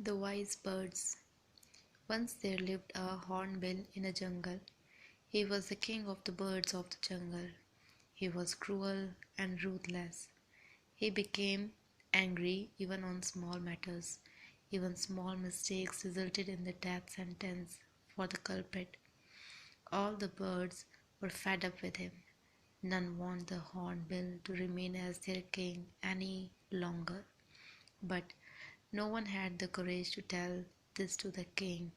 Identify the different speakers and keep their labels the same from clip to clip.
Speaker 1: The wise birds. Once there lived a hornbill in a jungle. He was the king of the birds of the jungle. He was cruel and ruthless. He became angry even on small matters. Even small mistakes resulted in the death sentence for the culprit. All the birds were fed up with him. None wanted the hornbill to remain as their king any longer. But no one had the courage to tell this to the king.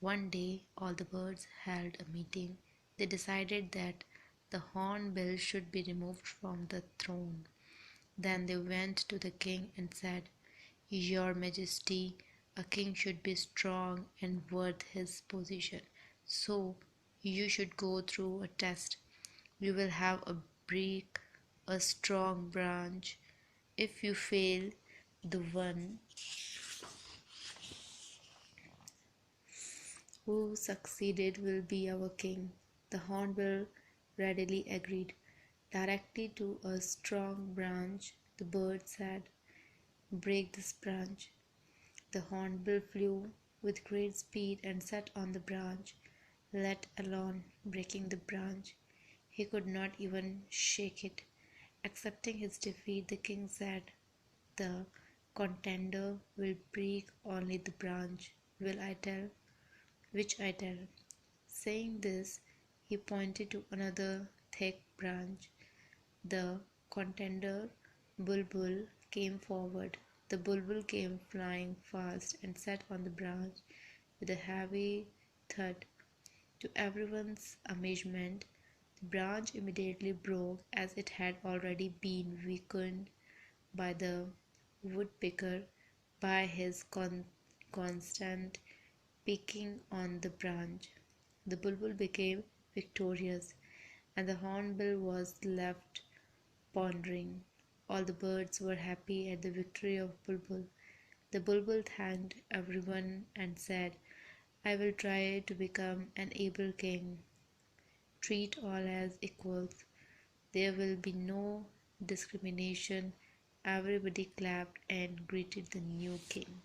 Speaker 1: One day, all the birds held a meeting. They decided that the hornbill should be removed from the throne. Then they went to the king and said, "Your Majesty, a king should be strong and worth his position. So you should go through a test. You will have a break, a strong branch. If you fail, the one who succeeded will be our king." The hornbill readily agreed. Directly to a strong branch, the bird said, "Break this branch." The hornbill flew with great speed and sat on the branch, let alone breaking the branch. He could not even shake it. Accepting his defeat, the king said, "The contender will break only the branch. Will I tell? Which I tell." Saying this, he pointed to another thick branch. The contender, Bulbul, came forward. The bulbul came flying fast and sat on the branch with a heavy thud. To everyone's amazement, the branch immediately broke as it had already been weakened by the woodpecker by his constant picking on the branch. The bulbul became victorious, and the hornbill was left pondering. All the birds were happy at the victory of Bulbul. The bulbul thanked everyone and said, "I will try to become an able king. Treat all as equals. There will be no discrimination." Everybody clapped and greeted the new king.